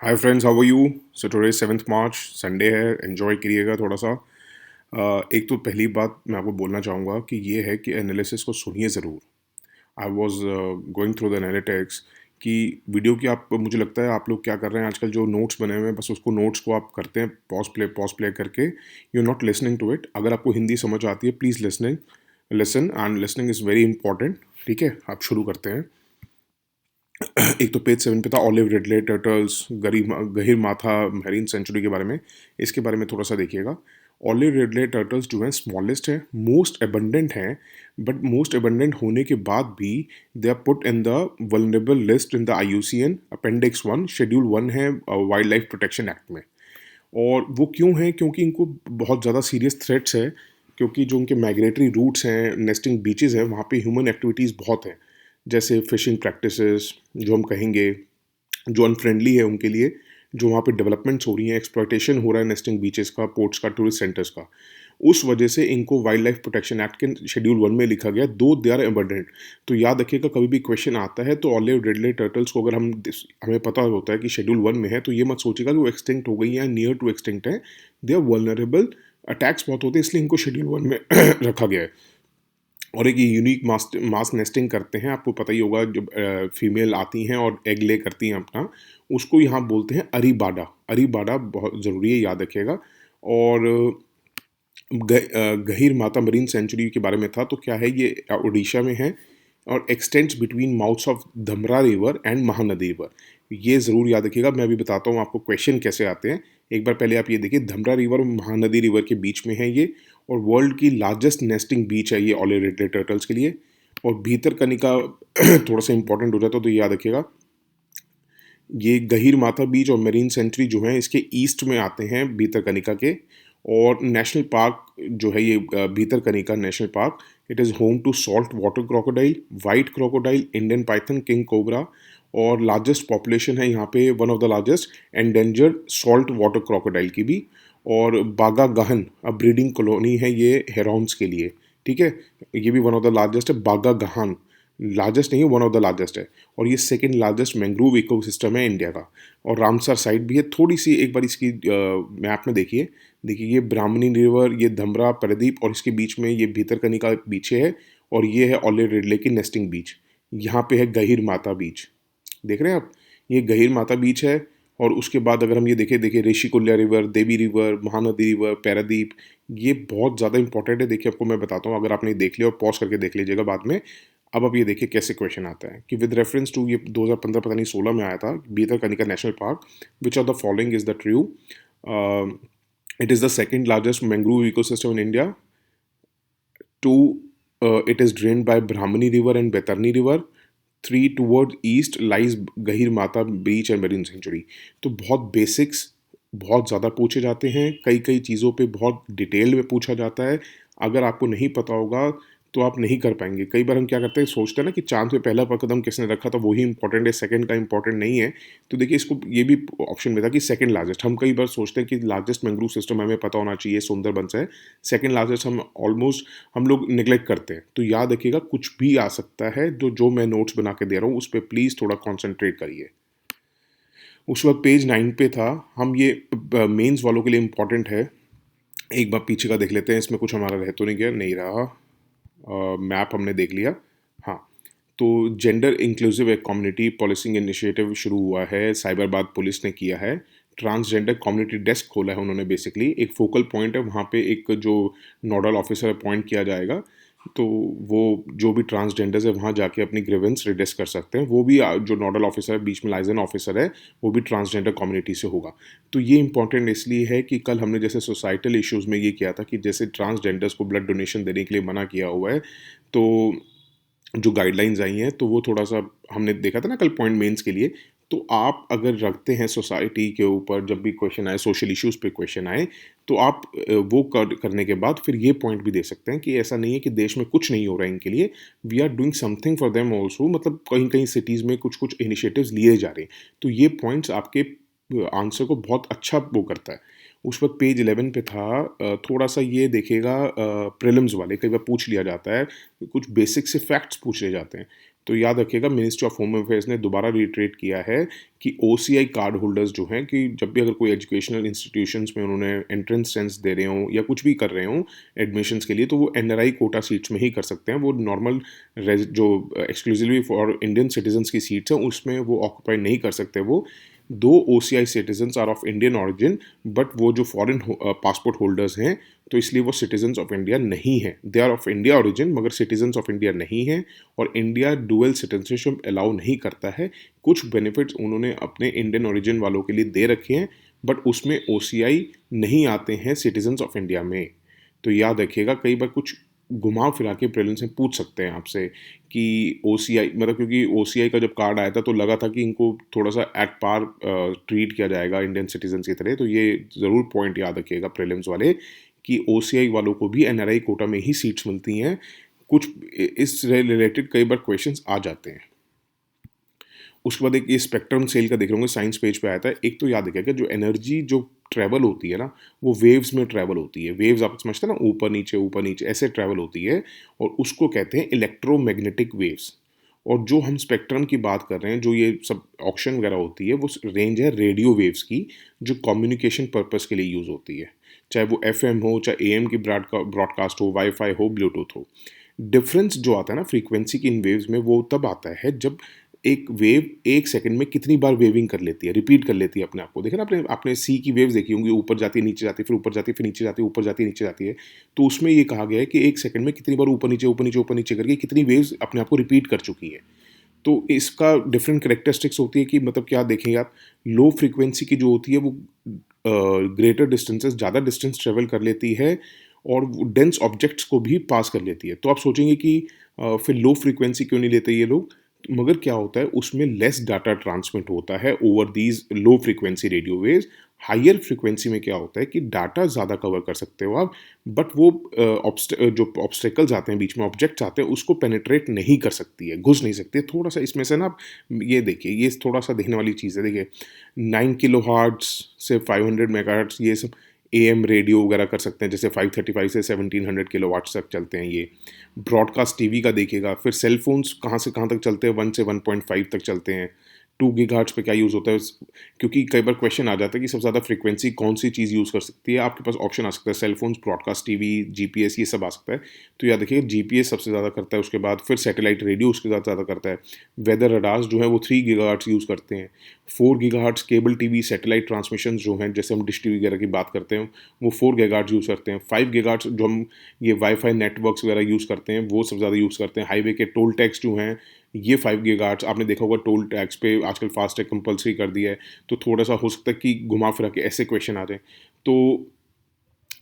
Hi friends, how are you? So today 7 March, Sunday है, enjoy करिएगा थोड़ा सा। एक तो पहली बात मैं आपको बोलना चाहूँगा कि ये है कि एनालिसिस को सुनिए ज़रूर। I was going through the analytics कि वीडियो की आप मुझे लगता है आप लोग क्या कर रहे हैं आजकल, जो नोट्स बने हुए हैं बस उसको नोट्स को आप करते हैं पॉज प्ले करके। You are not listening to it. अगर आपको हिंदी समझ आती है please listen and listening is very important. ठीक है, आप शुरू करते हैं। एक तो पेज 7 पे था ऑलिव रिडले टर्टल्स, गहीर माथा मेरीन सेंचुरी के बारे में। इसके बारे में थोड़ा सा देखिएगा। ऑलिव रिडले टर्टल्स जो हैं स्मॉलेस्ट है, मोस्ट एबंडेंट हैं, बट मोस्ट एबंडेंट होने के बाद भी they are put in the vulnerable list in the IUCN appendix 1 schedule 1 है वाइल्ड लाइफ प्रोटेक्शन एक्ट में। और वो क्यों है? क्योंकि इनको बहुत ज़्यादा सीरियस थ्रेट्स है, क्योंकि जो उनके माइग्रेटरी रूट्स हैं, नेस्टिंग बीचेस हैं, वहाँ पे ह्यूमन एक्टिविटीज़ बहुत हैं। जैसे फिशिंग प्रैक्टिसेस जो हम कहेंगे, जो अनफ्रेंडली है उनके लिए, जो वहाँ पे डेवलपमेंट्स हो रही हैं, एक्सप्लॉयटेशन हो रहा है नेस्टिंग बीचेस का, पोर्ट्स का, टूरिस्ट सेंटर्स का। उस वजह से इनको वाइल्ड लाइफ प्रोटेक्शन एक्ट के शेड्यूल 1 में लिखा गया, दो दे आर अबंडेंट। तो याद रखिएगा, कभी भी क्वेश्चन आता है तो ऑलिव रिडले टर्टल्स को अगर हमें पता होता है कि शेड्यूल 1 में है, तो ये मत सोचिएगा कि वो एक्सटिंक्ट हो गई हैं या नियर टू एक्सटिंक्ट है। दे आर वल्नरेबल, अटैक्स बहुत होते हैं, इसलिए इनको शेड्यूल 1 में रखा गया है। और एक ये यूनिक मास नेस्टिंग करते हैं, आपको पता ही होगा, जब फीमेल आती हैं और एग ले करती हैं अपना, उसको यहाँ बोलते हैं अरीबाडा। अरीबाडा बहुत ज़रूरी है, याद रखिएगा। और गहीर माता मरीन सेंचुरी के बारे में था, तो क्या है, ये उड़ीसा में है और x tends between mouths of Dhamra river and Mahanadi river. ये ज़रूर याद रखिएगा। मैं अभी बताता हूँ आपको क्वेश्चन कैसे आते हैं। एक बार पहले आप ये देखिए, धमरा रिवर और महानदी रिवर के बीच में है ये, और वर्ल्ड की लार्जेस्ट नेस्टिंग बीच है ये ऑलिव रिडले टर्टल्स के लिए। और भीतरकनिका थोड़ा सा इंपॉर्टेंट हो जाता है, तो ये याद रखिएगा। ये गहीर माथा बीच और मरीन सेंचुरी जो है इसके ईस्ट में आते हैं भीतरकनिका के। और नेशनल पार्क जो है ये Bhitarkanika national park, it is home to salt water crocodile, white crocodile, Indian python, king cobra. और लार्जेस्ट पॉपुलेशन है यहाँ पे, one of the largest endangered salt water crocodile की भी। और बागा गहन अब ब्रीडिंग कॉलोनी है ये हेरॉन्स के लिए। ठीक है, ये भी वन ऑफ द लार्जेस्ट है। बागा गहान लार्जेस्ट नहीं है, वन ऑफ द लार्जेस्ट है। और ये सेकंड लार्जेस्ट मैंग्रोव इकोसिस्टम है इंडिया का। और रामसर साइट भी है, थोड़ी सी एक बार इसकी मैप में देखिए। देखिए, ये ब्राह्मणी रिवर, ये धमरा प्रदीप, और इसके बीच में ये भीतरकनिका बीच है। और ये है ऑलिव रिडले की नेस्टिंग बीच। यहाँ पे है गहीर माता बीच, देख रहे हैं आप, ये गहीर माता बीच है। और उसके बाद अगर हम ये देखें, देखिए ऋषिकुल्या रिवर, देवी रिवर, महानदी रिवर, पैरादीप, ये बहुत ज़्यादा इंपॉर्टेंट है। देखिए, आपको मैं बताता हूँ, अगर आपने देख लिया और पॉज करके देख लीजिएगा बाद में। अब ये देखिए कैसे क्वेश्चन आता है कि विद रेफरेंस टू, ये 2015 पता नहीं 16 में आया था, Bhitarkanika national park, which of the following is the true? It is the second largest mangrove ecosystem in India. Two, it is drained by Brahmani River and Baitarni River. Three, toward east lies गहीर माता बीच and marine century. तो बहुत basics बहुत ज़्यादा पूछे जाते हैं, कई कई चीज़ों पे बहुत डिटेल में पूछा जाता है। अगर आपको नहीं पता होगा तो आप नहीं कर पाएंगे। कई बार हम क्या करते हैं, सोचते हैं ना कि चांद पे पहला कदम किसने रखा था, वही इंपॉर्टेंट है, सेकंड का इंपॉर्टेंट नहीं है। तो देखिए, इसको ये भी ऑप्शन में था कि सेकंड लार्जेस्ट। हम कई बार सोचते हैं कि लार्जेस्ट मैंग्रोव सिस्टम हमें पता होना चाहिए, सुंदरबंस है। सेकंड लार्जेस्ट हम ऑलमोस्ट हम लोग निगलेक्ट करते हैं। तो याद रखिएगा, कुछ भी आ सकता है। जो मैं नोट्स बना के दे रहा हूँ उस पर प्लीज़ थोड़ा कॉन्सेंट्रेट करिए। उस वक्त पेज 9 पे था हम, ये मेंस वालों के लिए इम्पॉर्टेंट है। एक बार पीछे का देख लेते हैं, इसमें कुछ हमारा रह तो नहीं गया, नहीं रहा। मैप हमने देख लिया। हाँ, तो जेंडर इंक्लूसिव एक कम्युनिटी पॉलिसिंग इनिशिएटिव शुरू हुआ है, साइबराबाद पुलिस ने किया है। ट्रांसजेंडर कम्युनिटी डेस्क खोला है उन्होंने, बेसिकली एक फोकल पॉइंट है वहाँ पे, एक जो नोडल ऑफिसर अपॉइंट किया जाएगा। तो वो जो भी ट्रांसजेंडर्स है वहाँ जाके अपनी ग्रीवेंस रिडेस कर सकते हैं। वो भी जो नोडल ऑफिसर है, बीच में लाइजन ऑफिसर है, वो भी ट्रांसजेंडर कम्युनिटी से होगा। तो ये इंपॉर्टेंट इसलिए है कि कल हमने जैसे सोसाइटल इश्यूज़ में ये किया था कि जैसे ट्रांसजेंडर्स को ब्लड डोनेशन देने के लिए मना किया हुआ है, तो जो गाइडलाइंस आई हैं तो वो थोड़ा सा हमने देखा था ना कल पॉइंट मेंस के लिए। तो आप अगर रखते हैं सोसाइटी के ऊपर, जब भी क्वेश्चन आए, सोशल इश्यूज़ पे क्वेश्चन आए, तो आप वो करने के बाद फिर ये पॉइंट भी दे सकते हैं कि ऐसा नहीं है कि देश में कुछ नहीं हो रहा है इनके लिए, we are doing something for them also. मतलब कहीं कहीं सिटीज़ में कुछ कुछ इनिशिएटिव्स लिए जा रहे हैं। तो ये पॉइंट्स आपके आंसर को बहुत अच्छा वो करता है। उस वक्त पेज 11 पे था, थोड़ा सा ये देखिएगा, प्रीलिम्स वाले कई बार पूछ लिया जाता है, कुछ बेसिक से फैक्ट्स पूछ लिए जाते हैं। तो याद रखिएगा मिनिस्ट्री ऑफ होम अफेयर्स ने दोबारा रिट्रेट किया है कि ओसीआई कार्ड होल्डर्स जो हैं कि जब भी अगर कोई एजुकेशनल इंस्टीट्यूशंस में उन्होंने एंट्रेंस टेस्ट दे रहे हों या कुछ भी कर रहे हों एडमिशन्स के लिए, तो वो एनआरआई कोटा सीट्स में ही कर सकते हैं। वो नॉर्मल जो एक्सक्लूसिवली फॉर इंडियन सिटीजन्स की सीट्स हैं उसमें वो ऑक्यूपाई नहीं कर सकते। वो दो OCI citizens are of Indian origin, but वो जो फॉरेन पासपोर्ट होल्डर्स हैं तो इसलिए वो सिटीजन्स ऑफ इंडिया नहीं हैं। They are of India origin मगर सिटीजन्स ऑफ इंडिया नहीं हैं, और इंडिया डुअल सिटीजनशिप अलाउ नहीं करता है। कुछ बेनिफिट्स उन्होंने अपने इंडियन ओरिजिन वालों के लिए दे रखे हैं, बट उसमें ओसीआई नहीं आते हैं सिटीजन्स ऑफ इंडिया में। तो याद रखिएगा, कई बार कुछ घुमा फिरा के प्रीलिम्स में पूछ सकते हैं आपसे कि ओसीआई मतलब, क्योंकि ओसीआई का जब कार्ड आया था तो लगा था कि इनको थोड़ा सा एट पार ट्रीट किया जाएगा इंडियन सिटीजन्स की तरह। तो ये ज़रूर पॉइंट याद रखिएगा प्रीलिम्स वाले कि ओसीआई वालों को भी एनआरआई कोटा में ही सीट्स मिलती हैं। कुछ इस रिलेटेड कई बार क्वेश्चंस आ जाते हैं। उसके बाद एक ये स्पेक्ट्रम सेल का देख रहे होंगे, साइंस पेज पे आया था। एक तो याद रखिएगा जो एनर्जी जो ट्रैवल होती है ना, वो वेव्स में ट्रैवल होती है। वेव्स आप समझते हैं ना, ऊपर नीचे ऐसे ट्रैवल होती है, और उसको कहते हैं इलेक्ट्रोमैग्नेटिक वेव्स। और जो हम स्पेक्ट्रम की बात कर रहे हैं, जो ये सब ऑक्शन वगैरह होती है, वो रेंज है रेडियो वेव्स की, जो कम्युनिकेशन पर्पस के लिए यूज़ होती है। चाहे वो एफएम हो, चाहे एएम की ब्रॉडकास्ट हो, वाईफाई हो, ब्लूटूथ हो। डिफरेंस जो आता है ना फ्रीक्वेंसी की इन वेव्स में, वो तब आता है जब एक वेव एक सेकंड में कितनी बार वेविंग कर लेती है, रिपीट कर लेती है अपने आप को। देखा ना, आपने आपने सी की वेव्स देखी होंगी, ऊपर जाती है, नीचे जाती है, फिर ऊपर जाती है, फिर नीचे जाती है, ऊपर जाती है, नीचे जाती है। तो उसमें ये कहा गया है कि एक सेकंड में कितनी बार ऊपर नीचे, ऊपर नीचे, ऊपर नीचे करके कितनी वेव्स अपने आप को रिपीट कर चुकी है। तो इसका डिफरेंट करेक्टरिस्टिक्स होती है कि मतलब क्या देखेंगे आप, लो फ्रीक्वेंसी की जो होती है वो ग्रेटर डिस्टेंसेस, ज़्यादा डिस्टेंस ट्रेवल कर लेती है, और डेंस ऑब्जेक्ट्स को भी पास कर लेती है। तो आप सोचेंगे कि फिर लो फ्रीक्वेंसी क्यों नहीं लेते ये लोग, मगर क्या होता है उसमें लेस डाटा ट्रांसमिट होता है over these low frequency radio waves. Higher frequency में क्या होता है कि डाटा ज़्यादा कवर कर सकते हो आप, बट वो जो ऑब्स्टेकल्स आते हैं बीच में, ऑब्जेक्ट्स आते हैं, उसको पेनिट्रेट नहीं कर सकती है, घुस नहीं सकती है। थोड़ा सा इसमें से ना आप ये देखिए, ये थोड़ा सा देखने वाली चीज़ है। देखिए 9 किलो हार्ट्स से 500 मेगाहर्ट्ज, ये सब एएम रेडियो वगैरह कर सकते हैं, जैसे 535 से 1700 किलो वाट्स तक चलते हैं ये। ब्रॉडकास्ट टीवी का देखिएगा। फिर सेल फोन्स कहाँ से कहाँ तक चलते हैं, 1 से 1.5 तक चलते हैं। 2 गीगाहर्ट्ज पे क्या यूज़ होता है, क्योंकि कई बार क्वेश्चन आ जाता है कि सबसे ज़्यादा फ्रीक्वेंसी कौन सी चीज़ यूज़ कर सकती है। आपके पास ऑप्शन आ सकता है cell phones, broadcast TV, GPS, ये सब आ सकता है। तो याद देखिए जीपीएस सबसे ज़्यादा करता है, उसके बाद फिर सैटेलाइट रेडियो उसके साथ ज़्यादा करता है। वेदर रडार्स जो है वो 3 गीगाहर्ट्ज यूज़ करते हैं। 4 gigahertz cable TV satellite transmission जो हैं, जैसे हम डिश टीवी वगैरह की बात करते हैं, वो 4 गीगाहर्ट्ज यूज़ करते हैं। 5 गीगाहर्ट्ज जो हम ये वाईफाई नेटवर्क्स वगैरह यूज़ करते हैं, वो सबसे ज़्यादा यूज़ करते हैं। हाईवे के टोल टैक्स जो हैं, ये 5 गीगाहर्ट्ज, आपने देखा होगा टोल टैक्स पे आजकल फास्टैग कंपलसरी कर दिया है। तो थोड़ा सा हो सकता है कि घुमा फिरा के ऐसे क्वेश्चन आ जाए। तो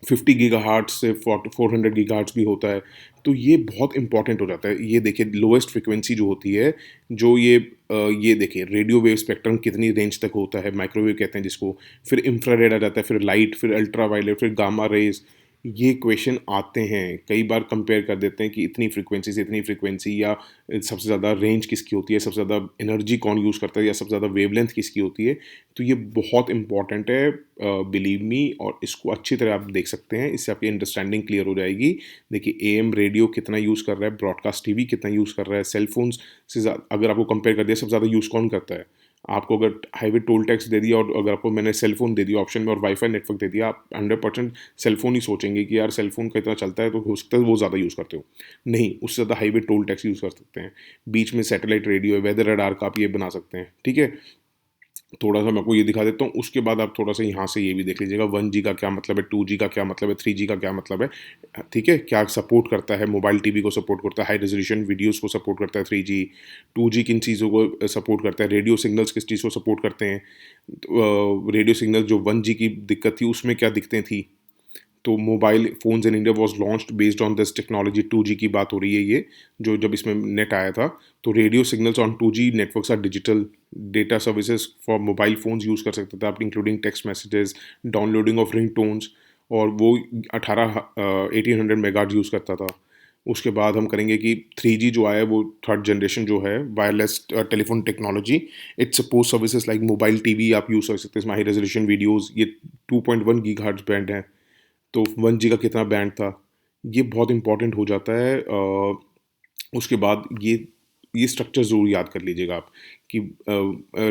50 गीगाहर्ट्ज से 400 गीगाहर्ट्ज भी होता है। तो ये बहुत इंपॉर्टेंट हो जाता है। ये देखिए लोएस्ट फ्रीक्वेंसी जो होती है, जो ये देखिए रेडियो वेव स्पेक्ट्रम कितनी रेंज तक होता है, माइक्रोवेव कहते हैं जिसको। फिर इंफ्रारेड आ जाता है, फिर लाइट, फिर अल्ट्रा वायलेट, फिर गामा रेज। ये क्वेश्चन आते हैं, कई बार कंपेयर कर देते हैं कि इतनी फ्रीक्वेंसी से इतनी फ्रीक्वेंसी, या सबसे ज़्यादा रेंज किसकी होती है, सबसे ज़्यादा एनर्जी कौन यूज़ करता है, या सबसे ज़्यादा वेवलेंथ किसकी होती है। तो ये बहुत इंपॉर्टेंट है, बिलीव मी, और इसको अच्छी तरह आप देख सकते हैं, इससे आपकी अंडरस्टैंडिंग क्लियर हो जाएगी। देखिए एएम रेडियो कितना यूज़ कर रहा है, ब्रॉडकास्ट टीवी कितना यूज़ कर रहा है, सेल फोन्स से अगर आपको कंपेयर कर दिया सबसे ज़्यादा यूज़ कौन करता है। आपको अगर हाईवे टोल टैक्स दे दिया, और अगर आपको मैंने सेल फोन दे दिया ऑप्शन में, और वाईफाई नेटवर्क दे दिया, आप 100% सेल फोन ही सोचेंगे कि यार सेल फोन का इतना चलता है, तो हो सकता है वो ज़्यादा यूज़ करते हो। नहीं, उससे ज़्यादा हाईवे टोल टैक्स यूज़ कर सकते हैं। बीच में सैटेलाइट रेडियो है, वेदर रडार का आप ये बना सकते हैं। ठीक है, थोड़ा सा मैं आपको ये दिखा देता हूँ, उसके बाद आप थोड़ा सा यहाँ से ये भी देख लीजिएगा। 1G का क्या मतलब है, 2G का क्या मतलब है, 3G का क्या मतलब है। ठीक है, क्या सपोर्ट करता है, मोबाइल टीवी को सपोर्ट करता है, हाई रेजोल्यूशन वीडियोस को सपोर्ट करता है 3G। 2G किन चीज़ों को सपोर्ट करता है, रेडियो सिग्नल्स किस चीज़ को सपोर्ट करते हैं। रेडियो सिग्नल जो 1G की दिक्कत थी उसमें क्या दिक्कतें थी। तो mobile phones in India was launched based on this technology. 2G की बात हो रही है ये, जो जब इसमें नेट आया था। तो radio signals on 2G networks are digital data services for mobile phones use कर सकते थे आप, including text messages, downloading of ringtones, और वो 1800 मेगाहर्ट्ज़ यूज़ करता था। उसके बाद हम करेंगे कि 3G जो आया है वो थर्ड जनरेशन जो है wireless telephone technology. It support services like mobile TV आप यूज़ कर सकते हैं, इसमें हाई रेजोल्यूशन वीडियोज़। ये 2.1 गीगाहर्ट्ज़ बैंड है। तो 1G का कितना बैंड था, ये बहुत इंपॉर्टेंट हो जाता है। उसके बाद ये ये स्ट्रक्चर ज़रूर याद कर लीजिएगा आप कि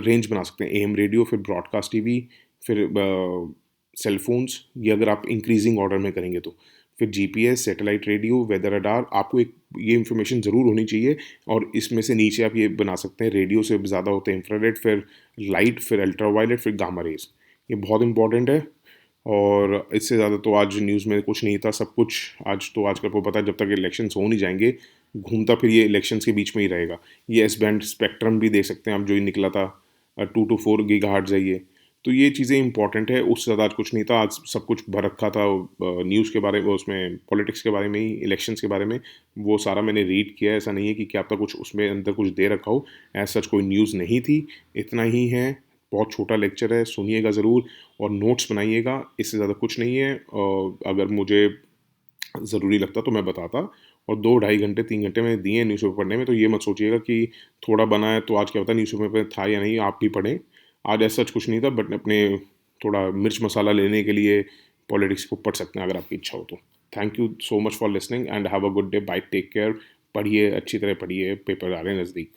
रेंज बना सकते हैं एएम रेडियो, फिर ब्रॉडकास्ट टीवी, फिर सेल फोन्स, ये अगर आप इंक्रीजिंग ऑर्डर में करेंगे तो। फिर GPS, satellite radio, weather radar, आपको एक ये इन्फॉर्मेशन ज़रूर होनी चाहिए। और इसमें से नीचे आप ये बना सकते हैं, रेडियो से ज़्यादा होते हैं इंफ्रारेड, फिर लाइट, फिर अल्ट्रावायलेट, फिर गामा रेज। ये बहुत इंपॉर्टेंट है। और इससे ज़्यादा तो आज न्यूज़ में कुछ नहीं था, सब कुछ आज तो आजकल को पता है, जब तक इलेक्शंस हो नहीं जाएंगे घूमता फिर ये इलेक्शंस के बीच में ही रहेगा। ये एस बैंड स्पेक्ट्रम भी देख सकते हैं आप, जो ही निकला था 2 to 4 गीगाहर्ट्ज़ है ये। तो ये चीज़ें इंपॉर्टेंट है, उससे ज़्यादा आज कुछ नहीं था। आज सब कुछ भर रखा था न्यूज़ के बारे में, उसमें पॉलिटिक्स के बारे में ही, इलेक्शंस के बारे में। वो सारा मैंने रीड किया है, ऐसा नहीं है कि क्या पता कुछ उसमें अंदर कुछ दे रखा हो। ऐसा सच कोई न्यूज़ नहीं थी, इतना ही है। बहुत छोटा लेक्चर है, सुनिएगा ज़रूर और नोट्स बनाइएगा, इससे ज़्यादा कुछ नहीं है। अगर मुझे ज़रूरी लगता तो मैं बताता। और 2 ढाई घंटे 3 घंटे मैंने दिए हैं न्यूज़पेपर पढ़ने में, तो ये मत सोचिएगा कि थोड़ा बना है तो आज क्या पता न्यूज़पेपर था या नहीं, आप भी पढ़ें। आज ऐसा सच कुछ नहीं था, बट अपने थोड़ा मिर्च मसाला लेने के लिए पॉलिटिक्स को पढ़ सकते हैं अगर आपकी इच्छा हो तो। Thank you so much for listening and have a good day, bye, take care. पढ़िए, अच्छी तरह पढ़िए, पेपर आ रहे हैं नज़दीक।